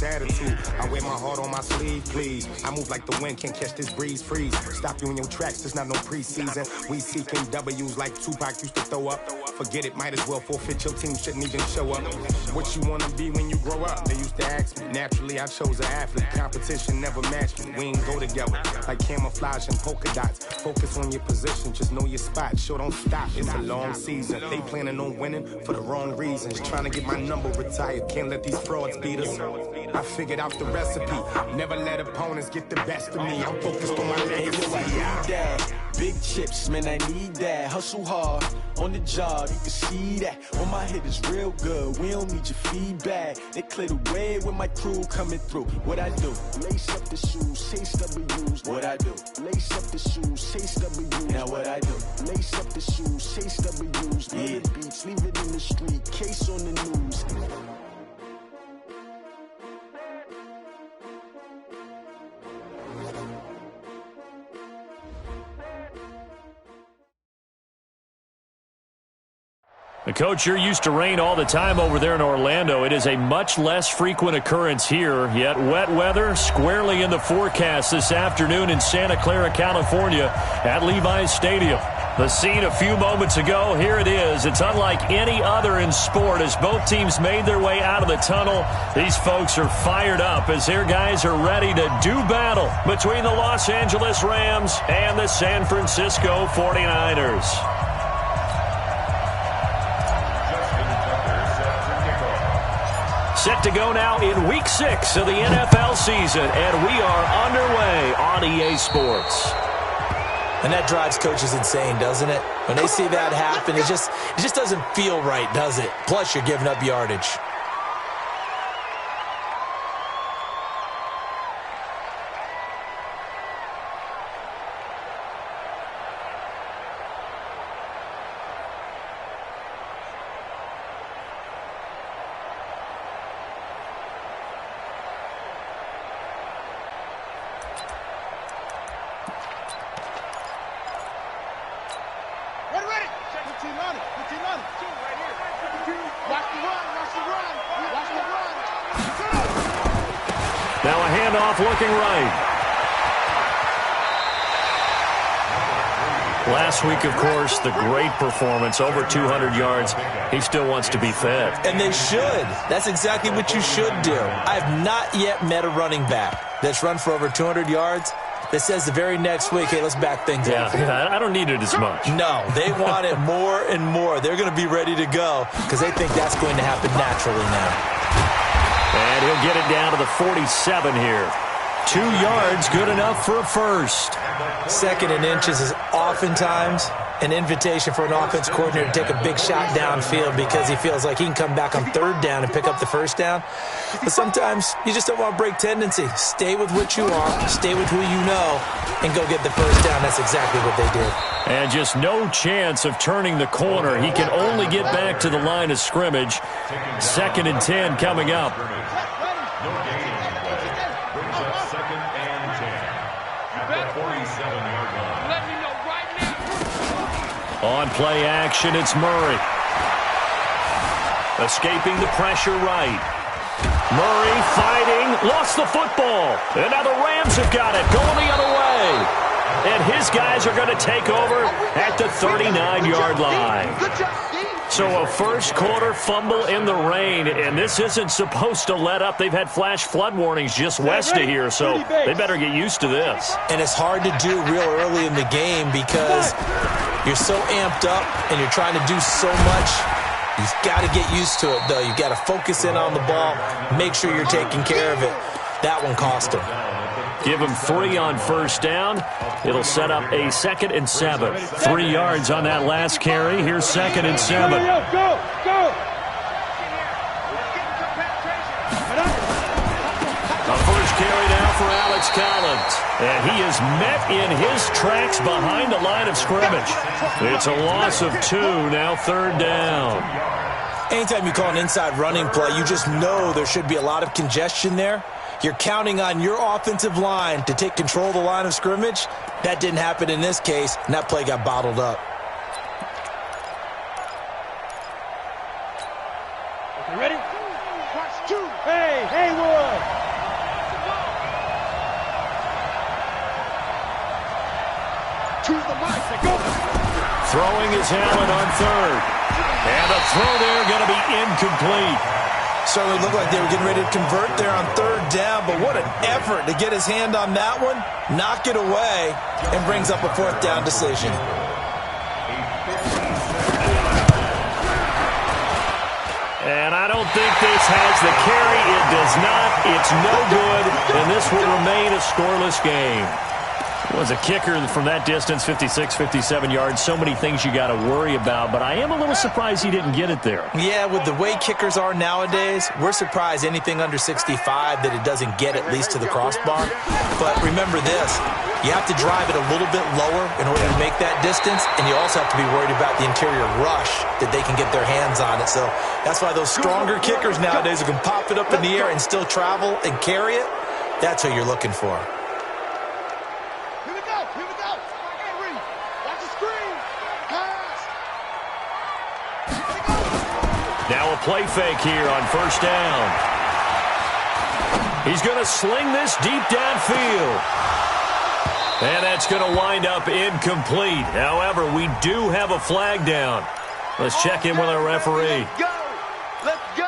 attitude. I wear my heart on my sleeve, please. I move like the wind, can't catch this breeze, freeze. Stop you in your tracks, there's not no preseason. We seeking W's like Tupac used to throw up. Forget it, might as well forfeit, your team shouldn't even show up. What you wanna be when you grow up? They used to ask me. Naturally, I chose an athlete. Competition never matched me. We ain't go together like camouflage and polka dots. Focus on your position, just know your spot. Sure, don't stop, it's a long season. They planning on winning for the wrong reasons. Trying to get my number retired, can't let these frauds beat us. I figured out the recipe. Never let opponents get the best of me. I'm focused on my legacy. Big chips, man, I need that. Hustle hard on the job, you can see that. On my head is real good, we don't need your feedback. They clear the way with my crew coming through. What I do? Lace up the shoes, chase W's. What I do? Lace up the shoes, chase W's. Now what I do? Lace up the shoes, chase W's. Yeah. The beats, leave it in the street, case on the news. Coach, you're used to rain all the time over there in Orlando. It is a much less frequent occurrence here, yet wet weather squarely in the forecast this afternoon in Santa Clara, California at Levi's Stadium. The scene a few moments ago, here it is. It's unlike any other in sport as both teams made their way out of the tunnel. These folks are fired up as their guys are ready to do battle between the Los Angeles Rams and the San Francisco 49ers. Set to go now in Week 6 of the NFL season, and we are underway on EA Sports. And that drives coaches insane, doesn't it? When they see that happen, it just doesn't feel right, does it? Plus, you're giving up yardage. Now a handoff looking right. Last week, of course, the great performance, over 200 yards. He still wants to be fed. And they should. That's exactly what you should do. I've not yet met a running back that's run for over 200 yards that says the very next week, hey, let's back things up. Yeah, I don't need it as much. No, they want it more and more. They're going to be ready to go because they think that's going to happen naturally now. And he'll get it down to the 47 here. 2 yards, good enough for a first. 2nd and inches is oftentimes an invitation for an offense coordinator to take a big shot downfield because he feels like he can come back on 3rd down and pick up the 1st down. But sometimes you just don't want to break tendency. Stay with what you are, stay with who you know, and go get the 1st down. That's exactly what they did. And just no chance of turning the corner. He can only get back to the line of scrimmage. 2nd and 10 coming up. On play action, it's Murray. Escaping the pressure right. Murray fighting, lost the football. And now the Rams have got it, going the other way. And his guys are going to take over at the 39-yard line. So a first quarter fumble in the rain, and this isn't supposed to let up. They've had flash flood warnings just west of here, so they better get used to this. And it's hard to do real early in the game because you're so amped up and you're trying to do so much. You've got to get used to it, though. You've got to focus in on the ball, make sure you're taking care of it. That one cost him. Give him 3 on 1st down. It'll set up a 2nd and 7. 3 yards on that last carry. Here's 2nd and 7. Go! A first carry now for Alex Collins. And he is met in his tracks behind the line of scrimmage. It's a loss of 2, now 3rd down. Anytime you call an inside running play, you just know there should be a lot of congestion there. You're counting on your offensive line to take control of the line of scrimmage. That didn't happen in this case, and that play got bottled up. Okay, ready? Watch 2. Hey, Haywood! Throwing is Allen on third. And the throw there going to be incomplete. Certainly looked like they were getting ready to convert there on third down, but what an effort to get his hand on that one, knock it away, and brings up a fourth down decision. And I don't think this has the carry. It does not. It's no good, and this will remain a scoreless game. Was a kicker from that distance, 56, 57 yards. So many things you got to worry about, but I am a little surprised he didn't get it there. Yeah, with the way kickers are nowadays, we're surprised anything under 65 that it doesn't get at least to the crossbar. But remember this, you have to drive it a little bit lower in order to make that distance, and you also have to be worried about the interior rush that they can get their hands on it. So that's why those stronger kickers nowadays who can pop it up in the air and still travel and carry it, that's who you're looking for. Now a play fake here on first down. He's going to sling this deep downfield. And that's going to wind up incomplete. However, we do have a flag down. Let's check in with our referee. Let's go.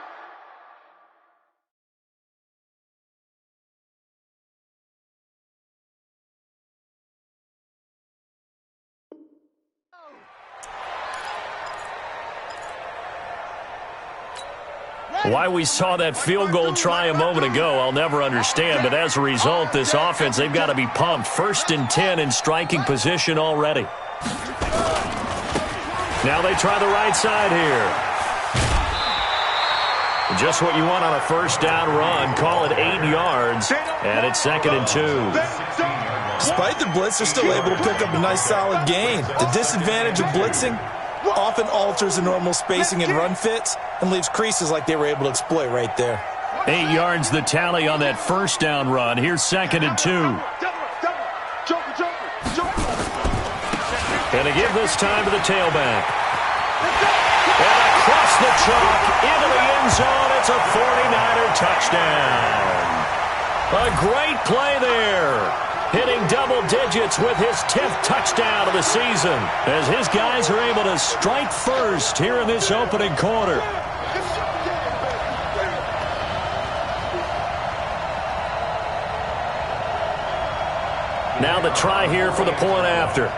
Why we saw that field goal try a moment ago, I'll never understand. But as a result, this offense, they've got to be pumped. 1st and 10 in striking position already. Now they try the right side here. Just what you want on a first down run. Call it 8 yards. And it's 2nd and 2. Despite the blitz, they're still able to pick up a nice solid gain. The disadvantage of blitzing often alters the normal spacing and run fits and leaves creases like they were able to exploit right there. 8 yards the tally on that first down run. Here's 2nd and 2. Going to give this time to the tailback. And across the chalk into the end zone. It's a 49er touchdown. A great play there. Hitting double digits with his 10th touchdown of the season as his guys are able to strike first here in this opening quarter. Now the try here for the point after.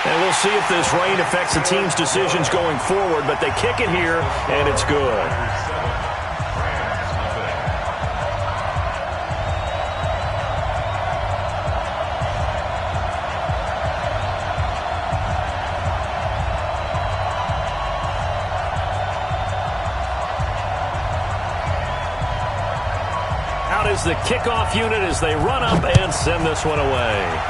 And we'll see if this rain affects the team's decisions going forward, but they kick it here, and it's good. Out is the kickoff unit as they run up and send this one away.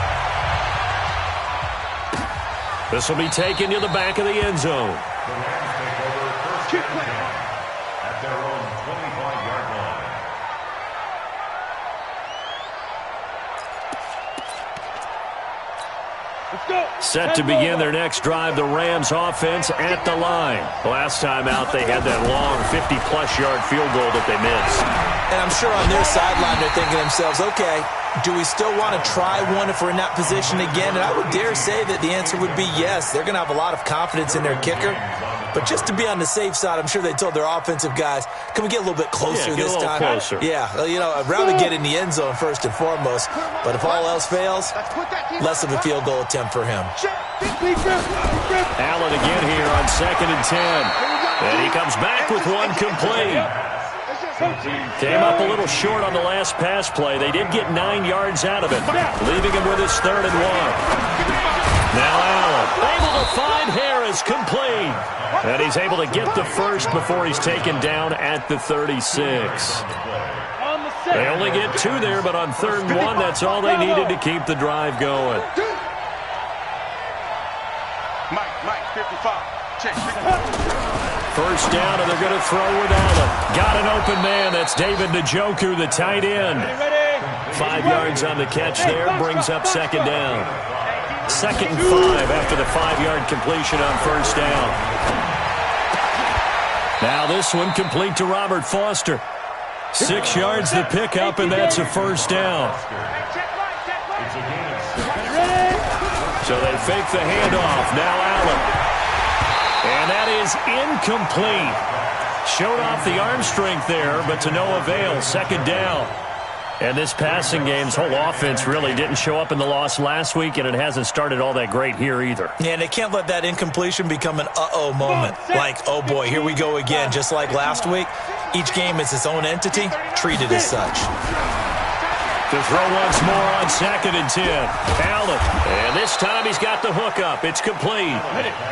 This will be taken to the back of the end zone. At their own 25-yard line. Set to begin their next drive, the Rams offense at the line. Last time out, they had that long 50-plus yard field goal that they missed. And I'm sure on their sideline they're thinking to themselves, okay, do we still want to try one if we're in that position again? And I would dare say that the answer would be yes. They're going to have a lot of confidence in their kicker. But just to be on the safe side, I'm sure they told their offensive guys, can we get a little bit closer this time? Closer. Yeah, you know, I'd rather get in the end zone first and foremost. But if all else fails, less of a field goal attempt for him. Allen again here on 2nd and 10. And he comes back with one complete. Came up a little short on the last pass play. They did get 9 yards out of it, leaving him with his 3rd and 1. Now Allen, able to find Harris, complete. And he's able to get the first before he's taken down at the 36. They only get 2 there, but on 3rd and 1, that's all they needed to keep the drive going. Mike, 55. Check. First down, and they're going to throw with Allen. Got an open man. That's David Njoku, the tight end. 5 yards on the catch there. Brings up 2nd down. 2nd and 5 after the 5-yard completion on first down. Now this one complete to Robert Foster. 6 yards the pickup, and that's a first down. So they fake the handoff. Now Allen. And that is incomplete. Showed off the arm strength there, but to no avail. Second down. And this passing game's whole offense really didn't show up in the loss last week, and it hasn't started all that great here either. Yeah, and they can't let that incompletion become an uh-oh moment. Like, oh boy, here we go again. Just like last week, each game is its own entity, treated as such. To throw once more on 2nd and 10. Allen. And this time he's got the hook up. It's complete.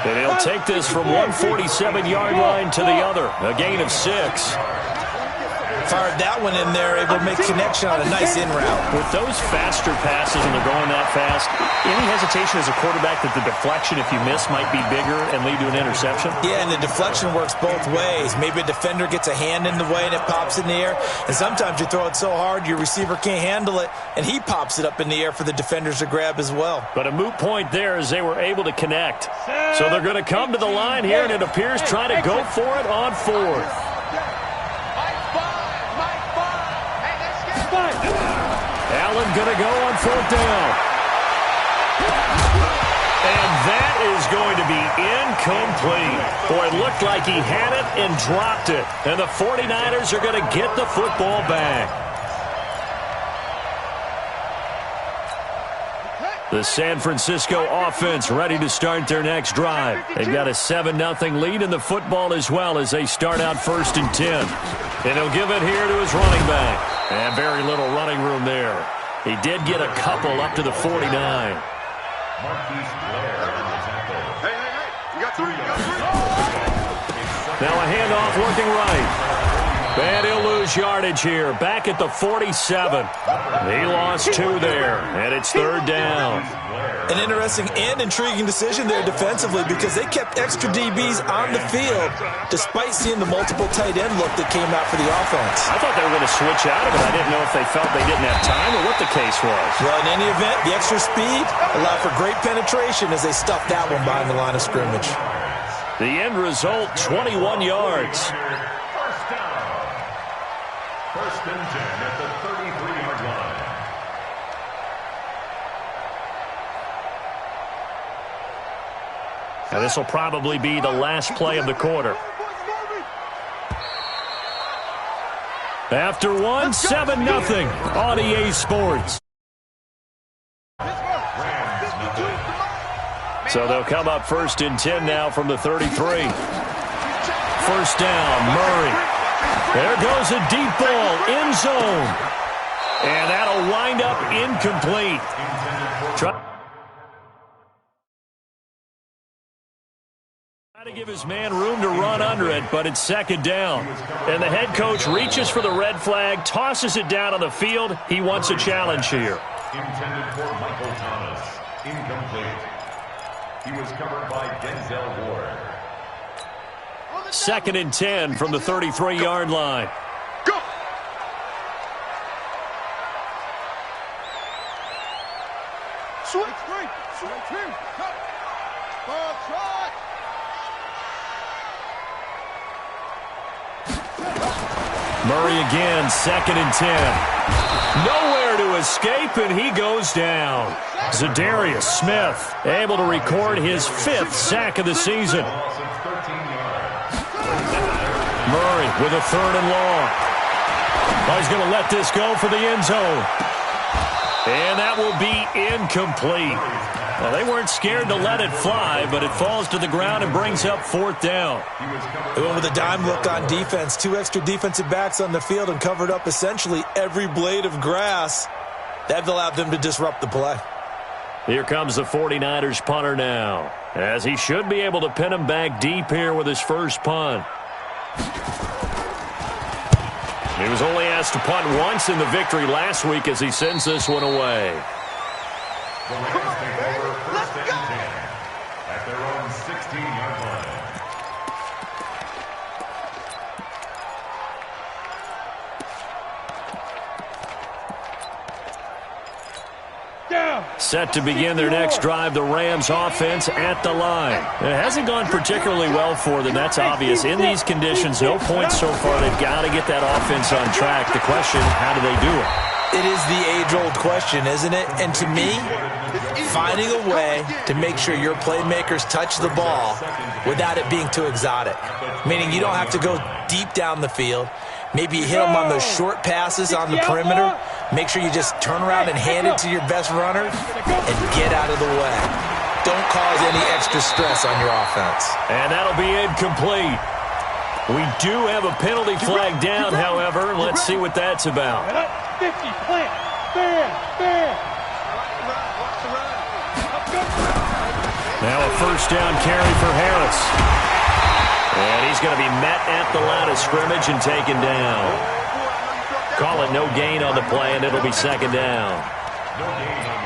And he'll take this from 147-yard line to the other. A gain of 6. Fired that one in there, able to make connection on a nice in route. With those faster passes when they're going that fast, any hesitation as a quarterback that the deflection, if you miss, might be bigger and lead to an interception? Yeah, and the deflection works both ways. Maybe a defender gets a hand in the way and it pops in the air. And sometimes you throw it so hard your receiver can't handle it, and he pops it up in the air for the defenders to grab as well. But a moot point there as they were able to connect. So they're going to come to the line here, and it appears trying to go for it on 4th. Allen going to go on 4th down. And that is going to be incomplete. Boy, it looked like he had it and dropped it. And the 49ers are going to get the football back. The San Francisco offense ready to start their next drive. They've got a 7-0 lead in the football as well as they start out 1st and 10. And he'll give it here to his running back. And very little running room there. He did get a couple up to the 49. Marquise Blair on the tackle. Hey, you got 3, you got 3. Now a handoff looking right. And he'll lose yardage here. Back at the 47. He lost 2 there. And it's 3rd down. An interesting and intriguing decision there defensively because they kept extra DBs on the field despite seeing the multiple tight end look that came out for the offense. I thought they were going to switch out of it. I didn't know if they felt they didn't have time or what the case was. Well, in any event, the extra speed allowed for great penetration as they stuffed that one behind the line of scrimmage. The end result, 21 yards. First down. 1st and 10 at the 33-yard line. Now this will probably be the last play of the quarter. After one, 7-0 on EA Sports. So they'll come up 1st and 10 now from the 33. 1st down, Murray. There goes a deep ball, end zone. And that'll wind up incomplete. Trying to give his man room to run under it, but it's 2nd down. And the head coach reaches for the red flag, tosses it down on the field. He wants a challenge here. Intended for Michael Thomas. Incomplete. He was covered by Denzel Ward. 2nd and 10 from the 33-yard line. Go! Switch 3, switch 2, cut. Ball shot. Murray again, 2nd and 10. Nowhere to escape, and he goes down. Zadarius Smith able to record his 5th sack of the season. Murray with a 3rd and long. Oh, he's going to let this go for the end zone. And that will be incomplete. Well, they weren't scared to let it fly, but it falls to the ground and brings up 4th down. They went with a dime look on defense. 2 extra defensive backs on the field and covered up essentially every blade of grass. That allowed them to disrupt the play. Here comes the 49ers punter now, as he should be able to pin him back deep here with his first punt. He was only asked to punt once in the victory last week as he sends this one away. The Rams take over 1st and 10 at their own 16-yard line. Set to begin their next drive, the Rams offense at the line. It hasn't gone particularly well for them, that's obvious. In these conditions, no points so far. They've got to get that offense on track. The question, how do they do it? It is the age-old question, isn't it? And to me, finding a way to make sure your playmakers touch the ball without it being too exotic. Meaning you don't have to go deep down the field. Maybe you hit them on those short passes on the perimeter. Make sure you just turn around and hand it to your best runner and get out of the way. Don't cause any extra stress on your offense. And that'll be incomplete. We do have a penalty flag down, however. Let's see what that's about. 50, plant, bam. Now a first down carry for Harris. And he's going to be met at the line of scrimmage and taken down. Call it no gain on the play, and it'll be second down.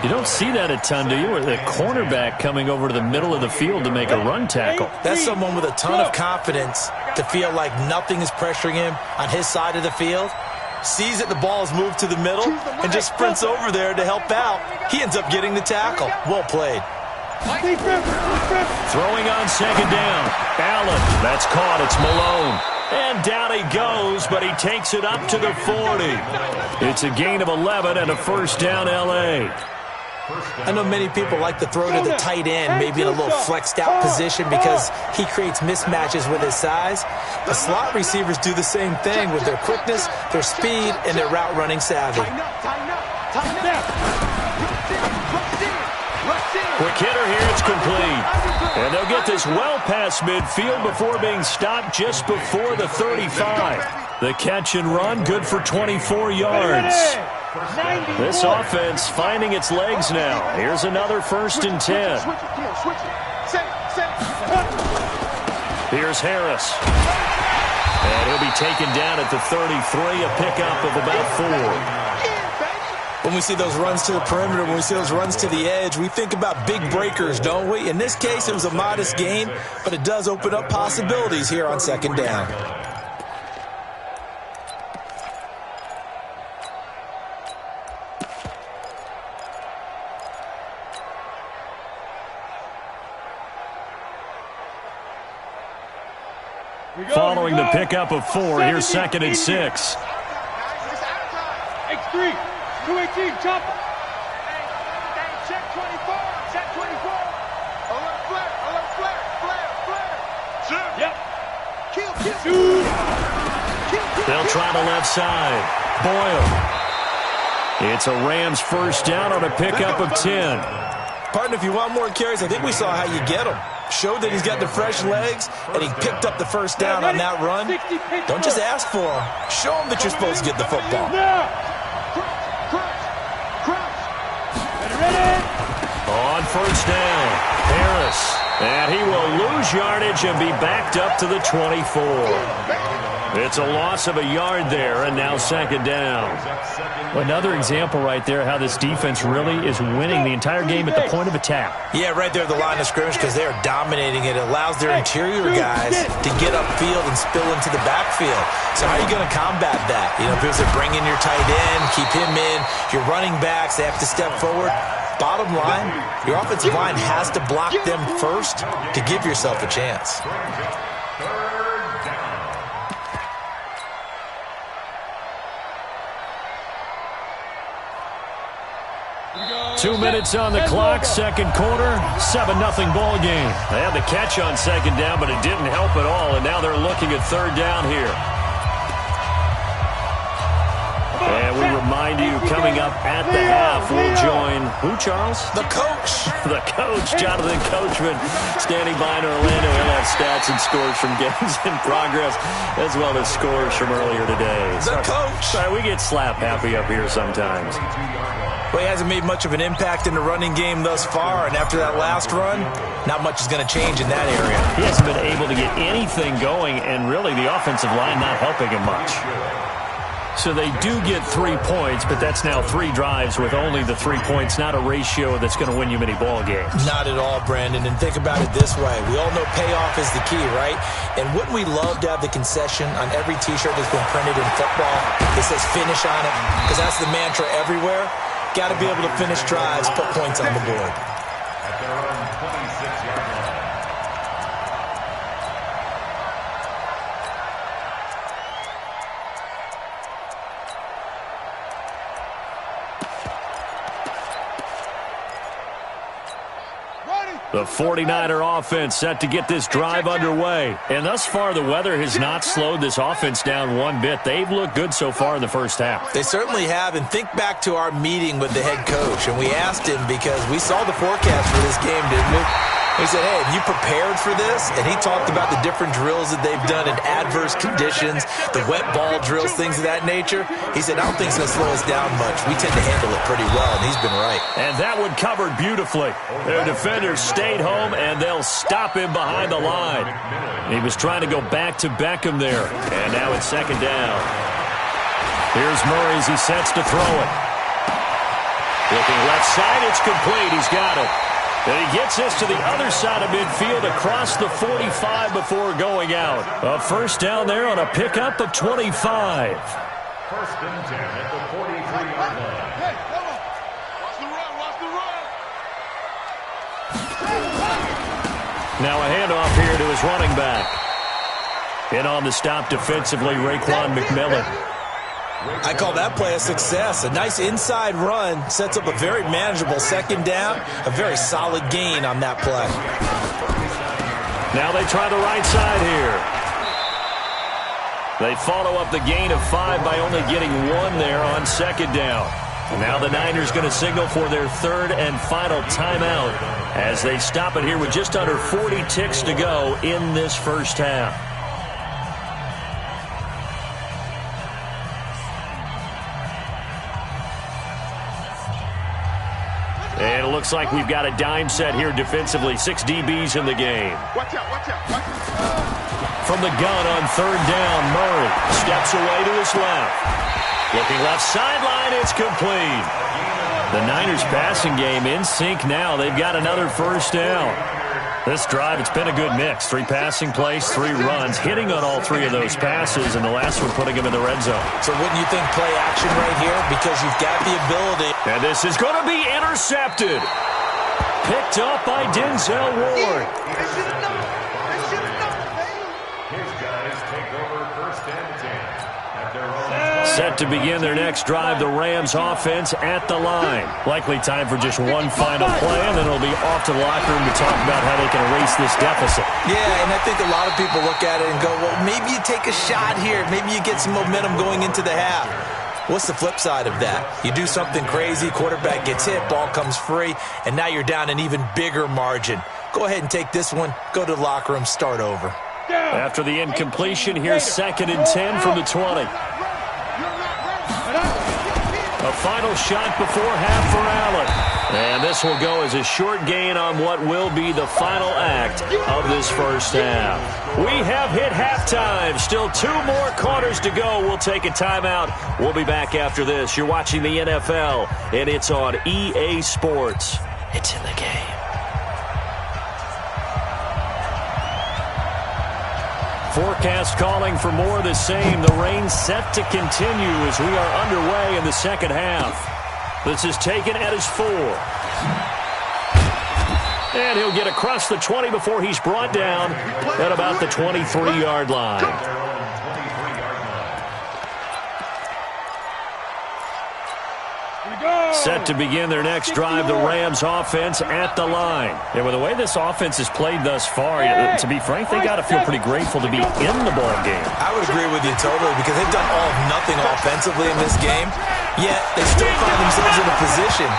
You don't see that a ton, do you? Or the cornerback coming over to the middle of the field to make a run tackle. That's someone with a ton of confidence to feel like nothing is pressuring him on his side of the field. Sees that the ball is moved to the middle and just sprints over there to help out. He ends up getting the tackle. Well played. Throwing on second down. Allen, that's caught. It's Malone. And down he goes, but he takes it up to the 40. It's a gain of 11 and a first down, L.A. I know many people like to throw to the tight end, maybe in a little flexed out position because he creates mismatches with his size. The slot receivers do the same thing with their quickness, their speed, and their route running savvy. Quick hitter here, it's complete. And they'll get this well past midfield before being stopped just before the 35. The catch and run, good for 24 yards. This offense finding its legs now. Here's another 1st and 10. Here's Harris. And he'll be taken down at the 33, a pickup of about 4. When we see those runs to the perimeter, when we see those runs to the edge, we think about big breakers, don't we? In this case, it was a modest gain, but it does open up possibilities here on second down. Following the pickup of 4, here's 2nd and 6. X3, 218, chopper. Check 24, check 24. Alert flare. Shoot. Yep. Kill. They'll try the left side. Boyle. It's a Rams first down on a pickup of 10. Partner, if you want more carries, I think we saw how you get them. Showed that he's got the fresh legs, and he picked up the first down on that run. Don't just ask for him. Show him that you're supposed to get the football. On first down, Harris. And he will lose yardage and be backed up to the 24. It's a loss of a yard there, and now second down. Another example right there how this defense really is winning the entire game at the point of attack. Yeah, right there at the line of scrimmage because they are dominating it. It allows their interior guys to get upfield and spill into the backfield. So how are you going to combat that? You know, if there's a bring in your tight end, keep him in, your running backs, they have to step forward. Bottom line, your offensive line has to block them first to give yourself a chance. 2 minutes on the clock, second quarter, 7-0 ball game. They had the catch on second down, but it didn't help at all, and now they're looking at third down here. And we remind you, coming up at the half, we'll join, who, Charles? The coach. The coach, Jonathan Coachman, standing by in Orlando. He'll have stats and scores from games in progress, as well as scores from earlier today. The coach. Sorry, we get slap happy up here sometimes. Well, he hasn't made much of an impact in the running game thus far, and after that last run, not much is going to change in that area. He hasn't been able to get anything going, and really the offensive line not helping him much. So they do get 3 points, but that's now 3 drives with only the 3 points, not a ratio that's going to win you many ball games. Not at all, Brandon, and think about it this way. We all know payoff is the key, right? And wouldn't we love to have the concession on every T-shirt that's been printed in football that says finish on it? Because that's the mantra everywhere. Got to be able to finish drives, put points on the board. At their own 26-yard line. The 49er offense set to get this drive underway. And thus far, the weather has not slowed this offense down one bit. They've looked good so far in the first half. They certainly have. And think back to our meeting with the head coach. And we asked him because we saw the forecast for this game, didn't we? He said, hey, have you prepared for this? And he talked about the different drills that they've done in adverse conditions, the wet ball drills, things of that nature. He said, I don't think it's going to slow us down much. We tend to handle it pretty well, and he's been right. And that one covered beautifully. Their defenders stayed home, and they'll stop him behind the line. He was trying to go back to Beckham there. And now it's second down. Here's Murray as he sets to throw it. Looking left side, it's complete. He's got it. And he gets this to the other side of midfield across the 45 before going out. A first down there on a pickup of 25. First and 10 at the 43-yard line. Hey, come on. Watch the run, watch the run. Now a handoff here to his running back. In on the stop defensively, Raekwon McMillan. I call that play a success. A nice inside run sets up a very manageable second down. A very solid gain on that play. Now they try the right side here. They follow up the gain of 5 by only getting 1 there on second down. Now the Niners going to signal for their third and final timeout as they stop it here with just under 40 ticks to go in this first half. And it looks like we've got a dime set here defensively. 6 DBs in the game. Watch out, watch out, watch out. From the gun on third down, Murray steps away to his left. Looking left sideline, it's complete. The Niners passing game in sync now. They've got another first down. This drive, it's been a good mix. 3 passing plays, 3 runs, hitting on all 3 of those passes, and the last one putting him in the red zone. So wouldn't you think play action right here? Because you've got the ability. And this is going to be intercepted. Picked up by Denzel Ward. His guys take over first and 10 at their own. Set to begin their next drive, the Rams offense at the line. Likely time for just one final play, and then it'll be off to the locker room to talk about how they can erase this deficit. Yeah, and I think a lot of people look at it and go, well, maybe you take a shot here. Maybe you get some momentum going into the half. What's the flip side of that? You do something crazy, quarterback gets hit, ball comes free, and now you're down an even bigger margin. Go ahead and take this one, go to the locker room, start over. After the incompletion, here's second and 10 from the 20. A final shot before half for Allen. And this will go as a short gain on what will be the final act of this first half. We have hit halftime. Still 2 more quarters to go. We'll take a timeout. We'll be back after this. You're watching the NFL, and it's on EA Sports. It's in the game. Forecast calling for more of the same. The rain set to continue as we are underway in the second half. This is taken at his 4. And he'll get across the 20 before he's brought down at about the 23-yard line. Set to begin their next drive, the Rams offense at the line. And with the way this offense has played thus far, to be frank, they got to feel pretty grateful to be in the ball game. I would agree with you totally because they've done all of nothing offensively in this game, yet they still find themselves in a position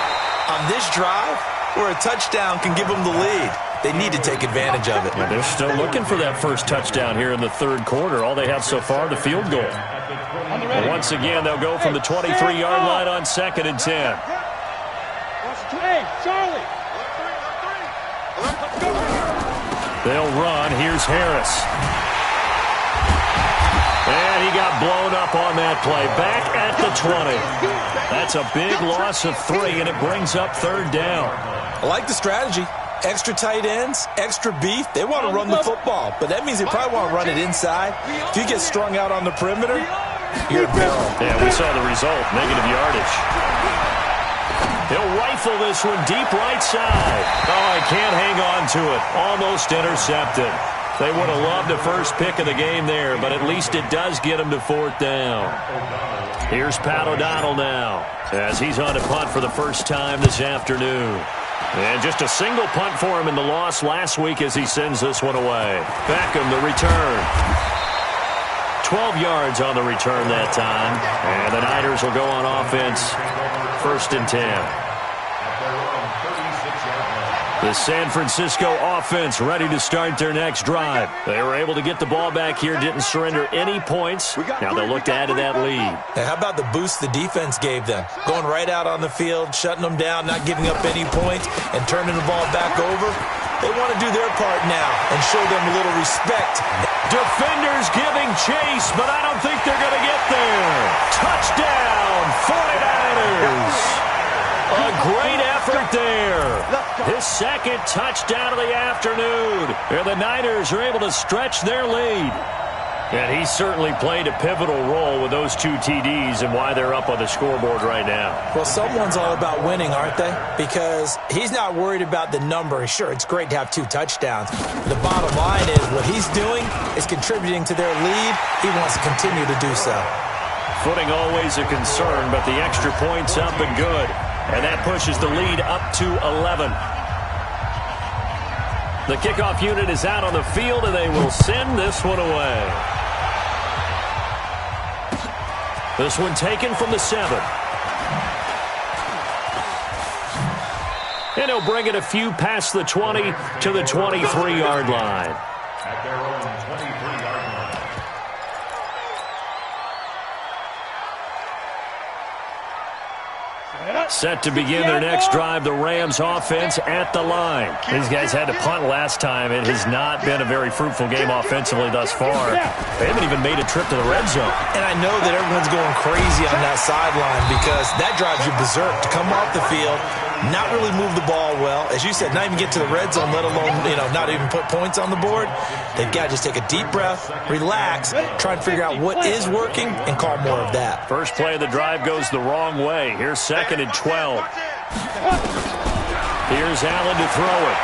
on this drive where a touchdown can give them the lead. They need to take advantage of it. And they're still looking for that first touchdown here in the third quarter. All they have so far, the field goal. And once again, they'll go from the 23-yard line on second and 10. Hey, Charlie. They'll run. Here's Harris. And he got blown up on that play. Back at the 20. That's a big loss of 3, and it brings up third down. I like the strategy. Extra tight ends, extra beef. They want to run the football, but that means they probably want to run it inside. If you get strung out on the perimeter, you're in peril. Yeah, we saw the result. Negative yardage. He'll rifle this one deep right side. Oh, he can't hang on to it. Almost intercepted. They would have loved the first pick of the game there, but at least it does get him to 4th down. Here's Pat O'Donnell now, as he's on to punt for the first time this afternoon. And just a single punt for him in the loss last week as he sends this one away. Beckham, the return. 12 yards on the return that time. And the Niners will go on offense, 1st and 10. The San Francisco offense ready to start their next drive. They were able to get the ball back here, didn't surrender any points. Now they'll look to add to that lead. Hey, how about the boost the defense gave them? Going right out on the field, shutting them down, not giving up any points, and turning the ball back over. They want to do their part now and show them a little respect. Defenders giving chase, but I don't think they're going to get there. Touchdown, 49ers. A great effort there. His 2nd touchdown of the afternoon. And the Niners are able to stretch their lead. And he certainly played a pivotal role with those 2 TDs and why they're up on the scoreboard right now. Well, someone's all about winning, aren't they? Because he's not worried about the number. Sure, it's great to have 2 touchdowns. The bottom line is what he's doing is contributing to their lead. He wants to continue to do so. Footing always a concern, but the extra point's up and good. And that pushes the lead up to 11. The kickoff unit is out on the field, and they will send this one away. This one taken from the 7. And he'll bring it a few past the 20 to the 23-yard line. At their own 23-yard line. Set to begin their next drive, the Rams offense at the line. These guys had to punt last time. It has not been a very fruitful game offensively thus far. They haven't even made a trip to the red zone. And I know that everyone's going crazy on that sideline because that drives you berserk to come off the field, not really move the ball well. As you said, not even get to the red zone, let alone, not even put points on the board. They've got to just take a deep breath, relax, try and figure out what is working, and call more of that. First play of the drive goes the wrong way. Here's 2nd and 12. Here's Allen to throw it.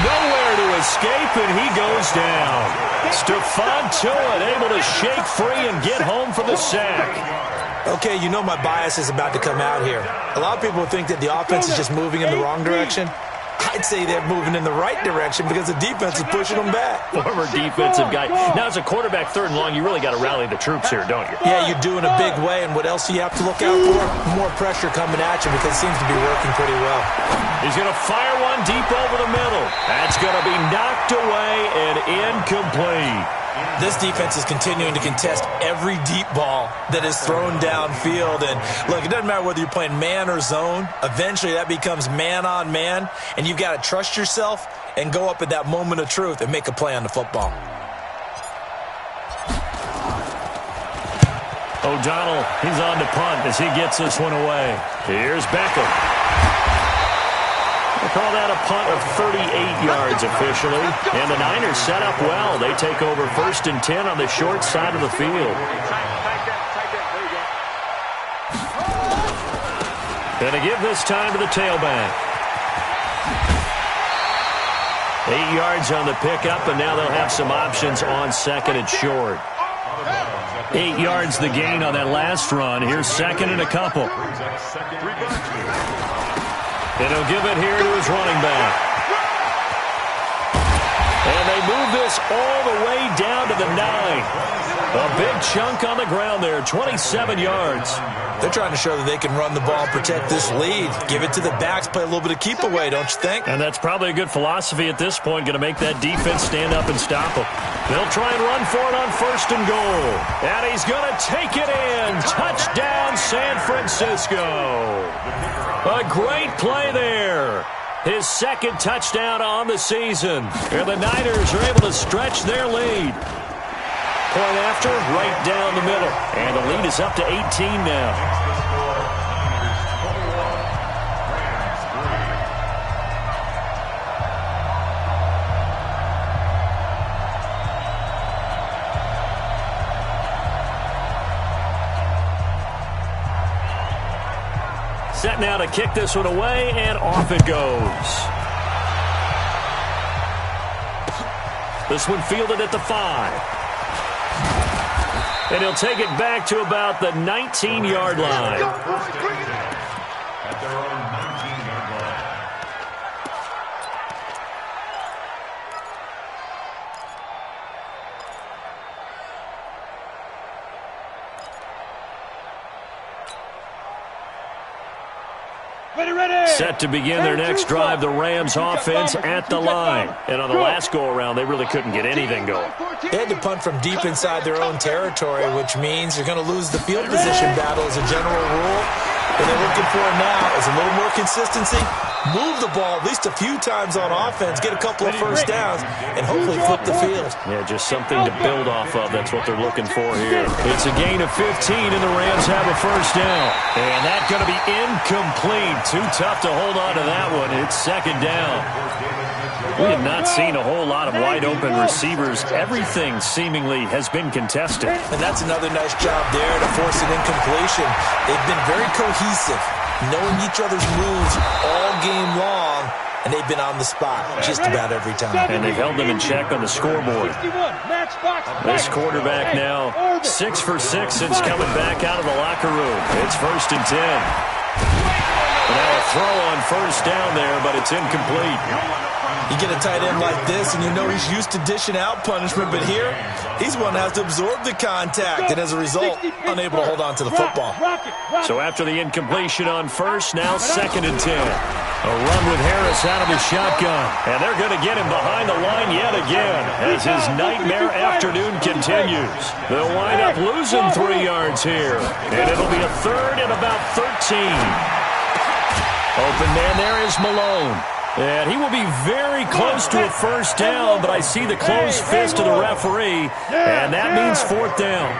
Nowhere to escape, and he goes down. Stephon Tuitt able to shake free and get home for the sack. Okay, my bias is about to come out here. A lot of people think that the offense is just moving in the wrong direction. I'd say they're moving in the right direction because the defense is pushing them back. Former defensive guy. Now, as a quarterback 3rd and long, you really got to rally the troops here, don't you? Yeah, you do in a big way. And what else do you have to look out for? More pressure coming at you because it seems to be working pretty well. He's going to fire one deep over the middle. That's going to be knocked away and incomplete. This defense is continuing to contest every deep ball that is thrown downfield. And, look, it doesn't matter whether you're playing man or zone. Eventually, that becomes man-on-man, and you've got to trust yourself and go up at that moment of truth and make a play on the football. O'Donnell, he's on to punt as he gets this one away. Here's Beckham. They call that a punt of 38 yards officially. And the Niners set up well. They take over 1st and 10 on the short side of the field. Gonna give this time to the tailback. 8 yards on the pickup, and now they'll have some options on 2nd and short. 8 yards the gain on that last run. Here's 2nd and a couple. And he'll give it here to his running back. And they move this all the way down to the 9. A big chunk on the ground there, 27 yards. They're trying to show that they can run the ball and protect this lead. Give it to the backs, play a little bit of keep away, don't you think? And that's probably a good philosophy at this point, going to make that defense stand up and stop them. They'll try and run for it on 1st and goal. And he's going to take it in. Touchdown, San Francisco. A great play there. His 2nd touchdown on the season. And the Niners are able to stretch their lead. Point after, right down the middle. And the lead is up to 18 now. Set now to kick this one away, and off it goes. This one fielded at the 5. And he'll take it back to about the 19-yard line. At their own 19-yard line. Set to begin their next drive, the Rams offense at the line. And on the last go-around, they really couldn't get anything going. They had to punt from deep inside their own territory, which means you're going to lose the field position battle as a general rule. What they're looking for now is a little more consistency, move the ball at least a few times on offense, get a couple of first downs, and hopefully flip the field. Yeah, just something to build off of. That's what they're looking for here. It's a gain of 15, and the Rams have a first down. And that's going to be incomplete. Too tough to hold on to that one. It's second down. We have not seen a whole lot of wide-open receivers. Everything seemingly has been contested. And that's another nice job there to force an incompletion. They've been very cohesive, knowing each other's moves all game long, and they've been on the spot just about every time. And they've held them in check on the scoreboard. This quarterback now 6 for 6 since coming back out of the locker room. It's 1st and 10. Now a throw on first down there, but it's incomplete. You get a tight end like this, and you know he's used to dishing out punishment, but here, he's one that has to absorb the contact, and as a result, unable to hold on to the football. So after the incompletion on first, now 2nd and 10. A run with Harris out of the shotgun, and they're going to get him behind the line yet again as his nightmare afternoon continues. They'll wind up losing 3 yards here, and it'll be a 3rd and about 13. Open man there is Malone. And he will be very close to a first down, but I see the closed fist of the referee, and that means 4th down.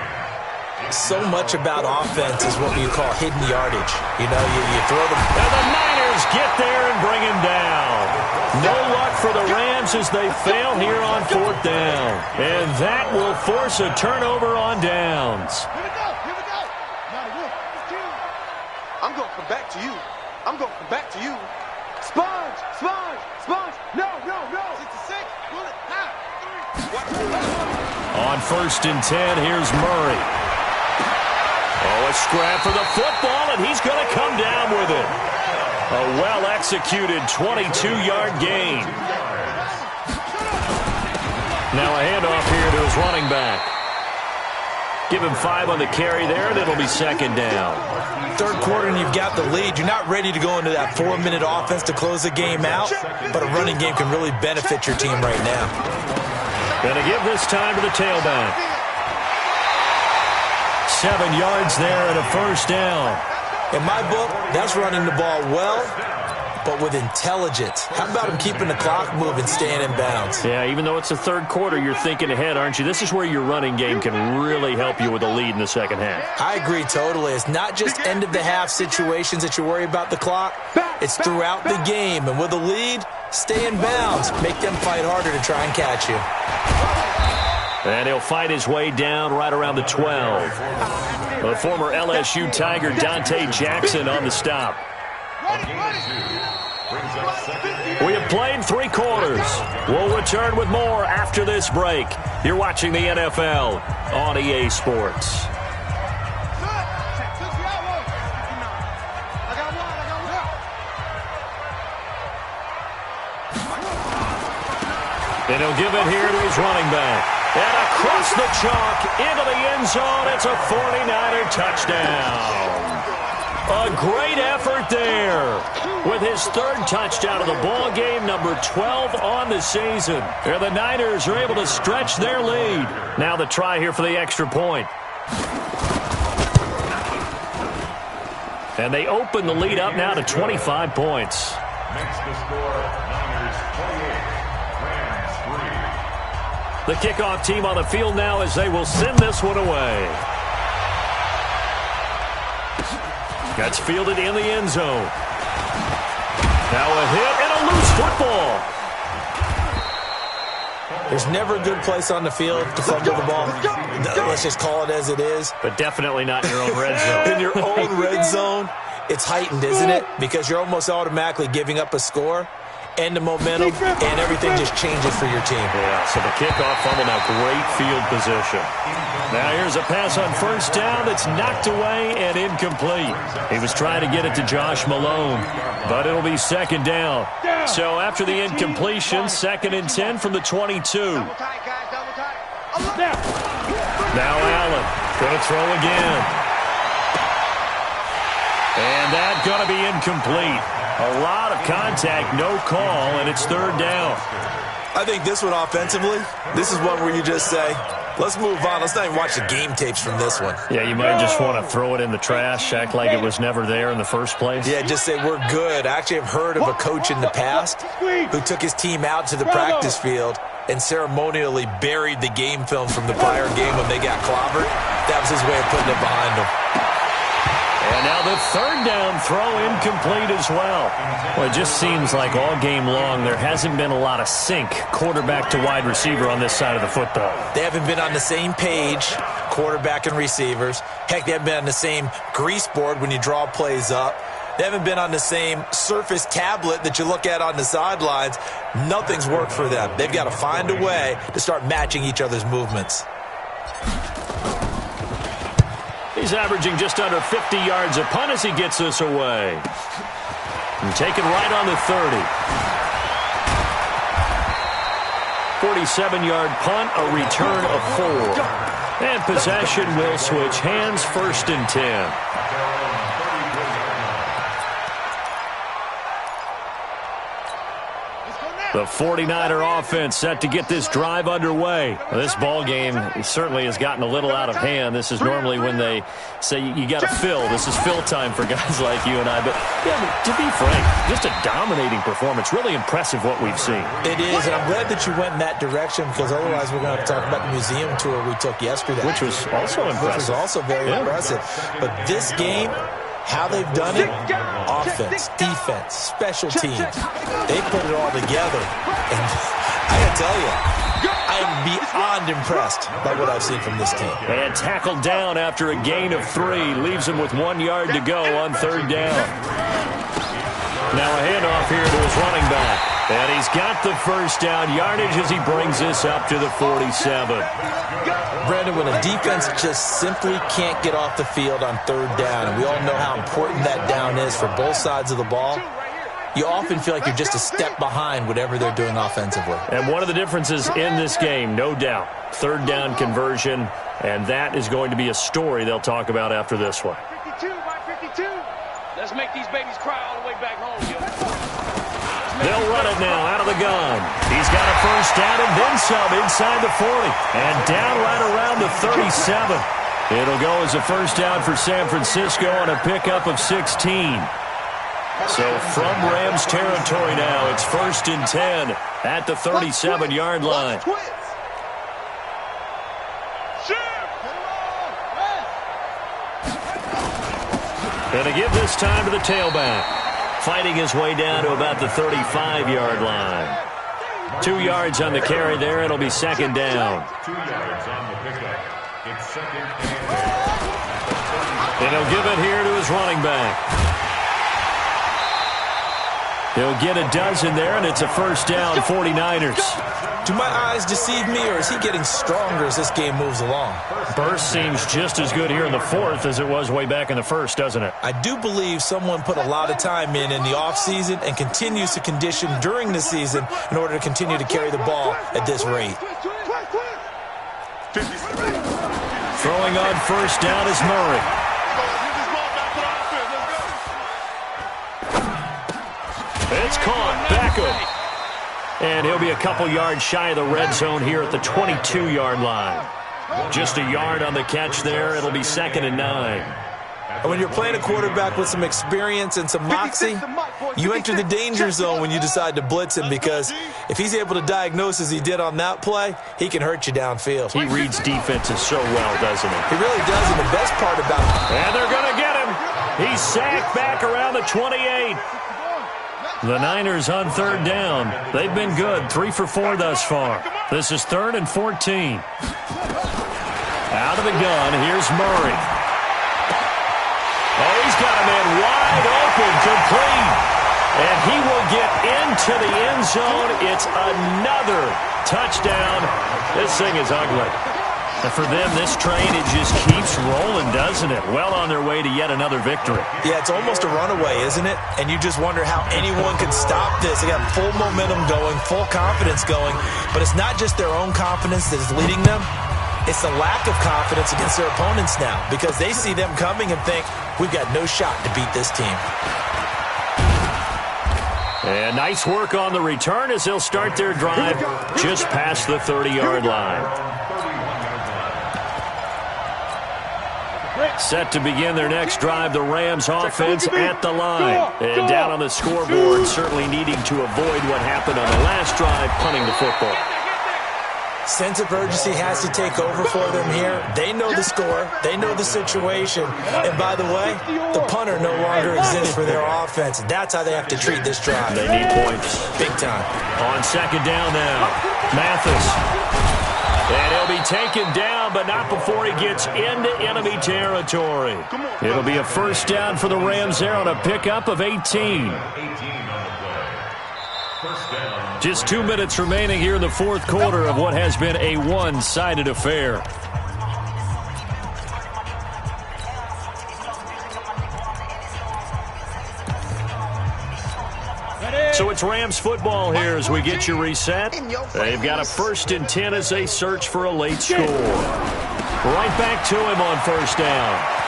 So much about offense is what you call hidden yardage. You know, you throw them. And the Niners get there and bring him down. No luck for the Rams as they fail here on 4th down. And that will force a turnover on downs. Here we go. Now, look, I'm going to come back to you. I'm going to come back to you. Sponge! No! 66, pull it, now, 3. On 1st and 10, here's Murray. Oh, a scrap for the football, and he's going to come down with it. A well-executed 22-yard gain. Now a handoff here to his running back. Give him 5 on the carry there, and it'll be 2nd down. 3rd quarter and you've got the lead. You're not ready to go into that 4-minute offense to close the game out, but a running game can really benefit your team right now. Going to give this time to the tailback. 7 yards there and a first down. In my book, that's running the ball well, but with intelligence. How about him keeping the clock moving, staying in bounds? Yeah, even though it's the 3rd quarter, you're thinking ahead, aren't you? This is where your running game can really help you with a lead in the 2nd half. I agree totally. It's not just end-of-the-half situations that you worry about the clock. It's throughout the game. And with a lead, stay in bounds. Make them fight harder to try and catch you. And he'll fight his way down right around the 12. The former LSU Tiger Dante Jackson on the stop. We have played 3 quarters. We'll return with more after this break. You're watching the NFL on EA Sports. And he'll give it here to his running back. And across the chalk into the end zone. It's a 49er touchdown. A great effort there with his 3rd touchdown of the ball game, number 12 on the season. And the Niners are able to stretch their lead. Now the try here for the extra point. And they open the lead up now to 25 points. Makes the score Niners 28, Rams 3. The kickoff team on the field now as they will send this one away. Gets fielded in the end zone. Now a hit and a loose football. There's never a good place on the field to fumble the ball. Let's just call it as it is. But definitely not in your own red zone. In your own red zone, it's heightened, isn't it? Because you're almost automatically giving up a score and the momentum, and everything just changes for your team. Yeah, so the kickoff fumble, now great field position. Now here's a pass on first down that's knocked away and incomplete. He was trying to get it to Josh Malone, but it'll be second down. So after the incompletion, 2nd and 10 from the 22. Now Allen going to throw again. And that's going to be incomplete. A lot of contact, no call, and it's 3rd down. I think this one offensively, this is one where you just say, let's move on. Let's not even watch the game tapes from this one. Yeah, you might just want to throw it in the trash, act like it was never there in the first place. Yeah, just say we're good. I actually have heard of a coach in the past who took his team out to the practice field and ceremonially buried the game film from the prior game when they got clobbered. That was his way of putting it behind them. And now the 3rd down throw incomplete as well. Well, it just seems like all game long there hasn't been a lot of sync quarterback to wide receiver on this side of the football. They haven't been on the same page, quarterback and receivers. Heck, they haven't been on the same grease board when you draw plays up. They haven't been on the same Surface tablet that you look at on the sidelines. Nothing's worked for them. They've got to find a way to start matching each other's movements. He's averaging just under 50 yards a punt as he gets this away. And taken right on the 30. 47-yard punt, a return of 4. And possession will switch hands, 1st and 10. The 49er offense set to get this drive underway. This ball game certainly has gotten a little out of hand. This is normally when they say you got to fill. This is fill time for guys like you and I. But yeah, to be frank, just a dominating performance. Really impressive what we've seen. It is, and I'm glad that you went in that direction because otherwise we're going to have to talk about the museum tour we took yesterday. Which was also impressive. Which was also very impressive. But this game, how they've done it, offense, defense, special teams, they put it all together. And I got to tell you, I am beyond impressed by what I've seen from this team. And tackled down after a gain of 3. Leaves him with 1 yard to go on 3rd down. Now a handoff here to his running back. And he's got the 1st down yardage as he brings this up to the 47. Brandon, when a defense just simply can't get off the field on 3rd down, and we all know how important that down is for both sides of the ball, you often feel like you're just a step behind whatever they're doing offensively. And one of the differences in this game, no doubt, 3rd down conversion, and that is going to be a story they'll talk about after this one. 52 by 52. Let's make these babies cry all the way back home, yo. They'll run it now out of the gun. He's got a 1st down and then some inside the 40. And down right around the 37. It'll go as a 1st down for San Francisco on a pickup of 16. So from Rams territory now, it's 1st and 10 at the 37-yard line. Going to give this time to the tailback. Fighting his way down to about the 35-yard line. 2 yards on the carry there. It'll be 2nd down. 2 yards on the pickup. It's 2nd and 10. And he'll give it here to his running back. He'll get a dozen there, and it's a 1st down, 49ers. Do my eyes deceive me, or is he getting stronger as this game moves along? Burst seems just as good here in the 4th as it was way back in the 1st, doesn't it? I do believe someone put a lot of time in the offseason and continues to condition during the season in order to continue to carry the ball at this rate. Throwing on 1st down is Murray. It's caught. Beckham. And he'll be a couple yards shy of the red zone here at the 22-yard line. Just a yard on the catch there. It'll be 2nd and 9. And when you're playing a quarterback with some experience and some moxie, you enter the danger zone when you decide to blitz him, because if he's able to diagnose as he did on that play, he can hurt you downfield. He reads defenses so well, doesn't he? He really does, and the best part about it. And they're going to get him. He's sacked back around the 28. The Niners on 3rd down. They've been good, 3 for 4 thus far. This is 3rd and 14. Out of the gun, here's Murray. Oh, he's got a man wide open, complete. And he will get into the end zone. It's another touchdown. This thing is ugly. And for them, this train, it just keeps rolling, doesn't it? Well on their way to yet another victory. Yeah, it's almost a runaway, isn't it? And you just wonder how anyone can stop this. They got full momentum going, full confidence going. But it's not just their own confidence that is leading them. It's the lack of confidence against their opponents now, because they see them coming and think, we've got no shot to beat this team. And nice work on the return as they'll start their drive just past the 30-yard line. Set to begin their next drive, the Rams offense at the line. And down on the scoreboard, certainly needing to avoid what happened on the last drive, punting the football. Sense of urgency has to take over for them here. They know the score. They know the situation. And by the way, the punter no longer exists for their offense. That's how they have to treat this drive. They need points. Big time. On second down now, Mathis. And he'll be taken down, but not before he gets into enemy territory. It'll be a first down for the Rams there on a pickup of 18. Just 2 minutes remaining here in the fourth quarter of what has been a one-sided affair. So it's Rams football here as we get you reset. They've got a 1st and 10 as they search for a late score. Right back to him on first down.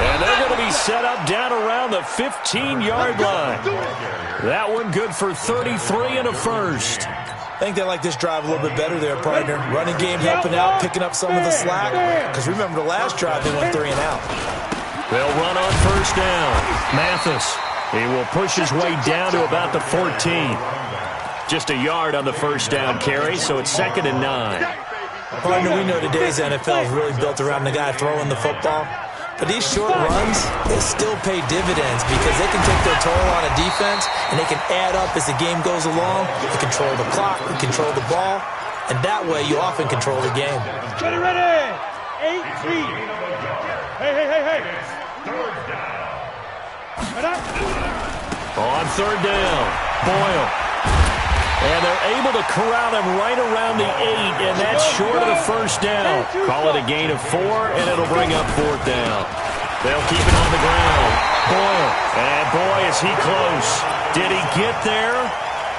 And they're going to be set up down around the 15-yard line. That one good for 33 and a first. I think they like this drive a little bit better there, partner. Running game helping out, picking up some of the slack. Because remember the last drive, they went 3 and out. They'll run on first down. Mathis, he will push his way down to about the 14. Just a yard on the first down carry, so it's 2nd and 9. Partner, we know today's NFL is really built around the guy throwing the football. But these short runs, they still pay dividends because they can take their toll on a defense and they can add up as the game goes along. They control the clock, they control the ball, and that way you often control the game. Ready. 8-3. Hey. On third down, Boyle. And they're able to corral him right around the 8, and that's short of the first down. Call it a gain of 4, and it'll bring up 4th down. They'll keep it on the ground. Boyle, and boy, is he close. Did he get there?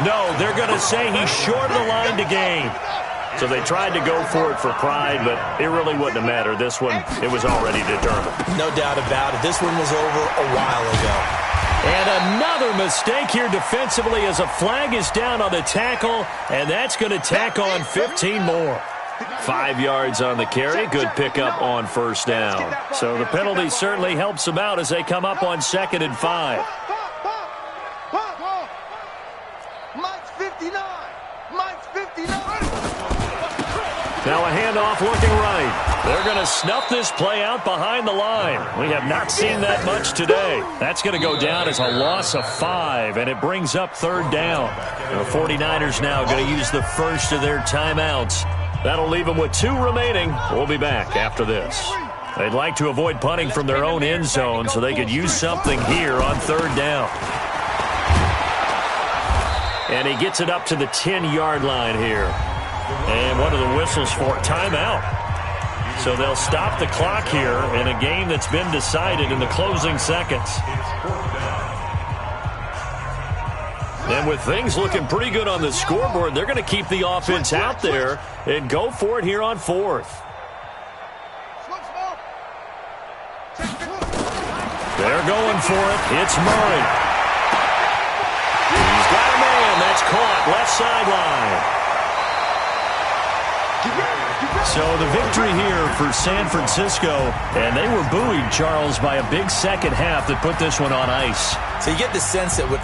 No, they're going to say he's short of the line to gain. So they tried to go for it for pride, but it really wouldn't have mattered. This one, it was already determined. No doubt about it. This one was over a while ago. And another mistake here defensively as a flag is down on the tackle, and that's going to tack on 15 more. 5 yards on the carry. Good pickup on first down. So the penalty certainly helps them out as they come up on 2nd and 5. Mike's 59. Mike's 59. Now a handoff looking right. They're going to snuff this play out behind the line. We have not seen that much today. That's going to go down as a loss of 5, and it brings up 3rd down. The 49ers now going to use the first of their timeouts. That'll leave them with 2 remaining. We'll be back after this. They'd like to avoid punting from their own end zone so they could use something here on 3rd down. And he gets it up to the 10-yard line here. And one of the whistles for timeout. So they'll stop the clock here in a game that's been decided in the closing seconds. And with things looking pretty good on the scoreboard, they're going to keep the offense out there and go for it here on 4th. They're going for it. It's Murray. He's got a man. That's caught left sideline. So the victory here for San Francisco, and they were buoyed, Charles, by a big second half that put this one on ice. So you get the sense that with